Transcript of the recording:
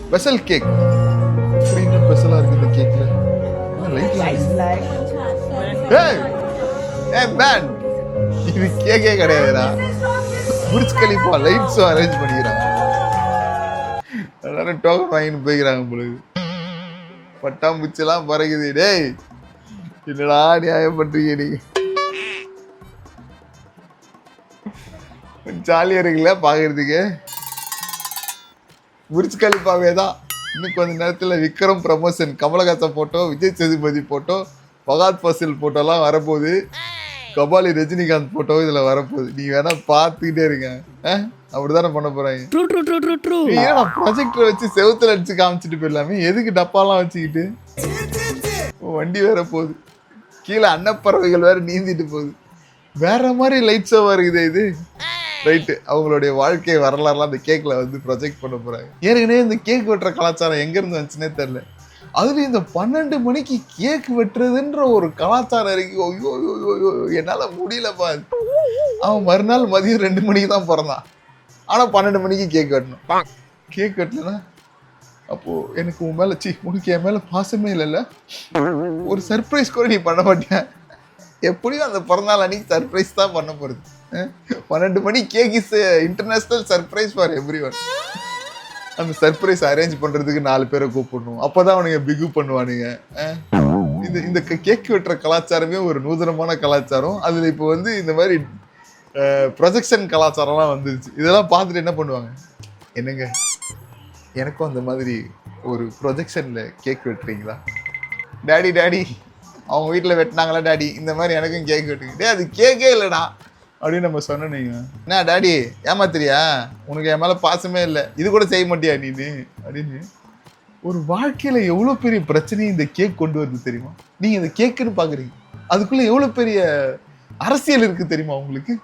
Special cake. என்ன ஸ்பெஷலா இருக்கு இந்த கேக்ல? ஏய் ஏய் மேன், இது கேக்கே கிடையாதுடா. புர்ஜ் கலிஃபா லைட்ஸும் அரேஞ்ச் பண்ணிக்கிறாங்க. எல்லாரும் டோக்கன் வாங்கிட்டு போய்க்கிறாங்க பொழுது. பட்டாம்பூச்சிலாம் பறகுது. டேய் என்னடா நியாயம் பண்றீங்க நீங்க? ஜாலியா இருக்குல்ல பாக்குறதுக்கு. புர்ஜ் கலிஃபாவே தான். இன்னும் கொஞ்ச நேரத்தில் Vikram promotion, Kamal Haasan photo, Vijay Sethupathi photo, Fahadh Faasil போட்டோலாம் வரப்போகுது. கபாலி ரஜினிகாந்த் போட்டோ இதுல வரப்போகுது. நீ வேணா பார்த்துக்கிட்டே இருங்க. அப்படிதானே பண்ண போறாங்க. ஏன்னா ப்ரொஜெக்டர் வச்சு செவுத்துல அடிச்சு காமிச்சிட்டு போயிடலாமே, எதுக்கு டப்பாலாம் வச்சுக்கிட்டு? வண்டி வேற போகுது கீழே, அன்னப்பறவைகள் வேற நீந்திட்டு போகுது. வேற மாதிரி லைட் ஷோவா இருக்குது இது. ரைட்டு, அவங்களுடைய வாழ்க்கை வரலாறுலாம் அந்த கேக்ல வந்து ப்ரொஜெக்ட் பண்ண போறாங்க. ஏற்கனவே இந்த கேக் வெட்டுற கலாச்சாரம் எங்க இருந்து வந்துச்சுன்னே தெரியல. அதுல இந்த 12 மணிக்கு கேக் வெட்டுறதுன்ற ஒரு கலாச்சாரம் இருக்கு. ஐயோ என்னால முடியலப்பா. அவன் மறுநாள் மதியம் 2 மணிக்கு தான் பிறந்தான். ஆனா 12 மணிக்கு கேக் வெட்டணும். கேக் வெட்டலன்னா அப்போ எனக்கு உன் மேல உனக்கு என் மேல பாசமே இல்லைல்ல. ஒரு சர்ப்ரைஸ் கூட நீ பண்ண மாட்டியா? எப்படியும் அந்த பிறந்தநாள் அன்னைக்கு சர்ப்ரைஸ் தான் பண்ண போறது. 12 மணி cake is international surprise for everyone. அந்த சர்ப்ரைஸ் அரேஞ்ச் பண்றதுக்கு 4 பேரை கூப்பிடணும். அப்பதான் அவனுங்க பிகு பண்ணுவானுங்க. இந்த கேக் வெட்டுற கலாச்சாரமே ஒரு நூதனமான கலாச்சாரம். அதுல இப்போ வந்து இந்த மாதிரி ப்ரொஜெக்ஷன் கலாச்சாரம்லாம் வந்துருச்சு. இதெல்லாம் பார்த்துட்டு என்ன பண்ணுவாங்க? என்னங்க எனக்கும் அந்த மாதிரி ஒரு ப்ரொஜெக்ஷன்ல கேக் வெட்டுறீங்களா? டேடி டேடி அவங்க வீட்டில் வெட்டினாங்களா டேடி, இந்த மாதிரி எனக்கும் கேக் வெட்டுங்க. டே அது கேக்கே இல்லைடா அப்படின்னு நம்ம சொன்னீங்க. என்ன டேடி ஏமாத்திரியா? உனக்கு என் மேலே பாசமே இல்லை, இது கூட செய்ய மாட்டியா நீனு அப்படின்னு. ஒரு வாழ்க்கையில் எவ்வளோ பெரிய பிரச்சனையும் இந்த கேக் கொண்டு வருது தெரியுமா? நீங்கள் இந்த கேக்குன்னு பார்க்குறீங்க, அதுக்குள்ளே எவ்வளோ பெரிய அரசியல் இருக்குது தெரியுமா உங்களுக்கு?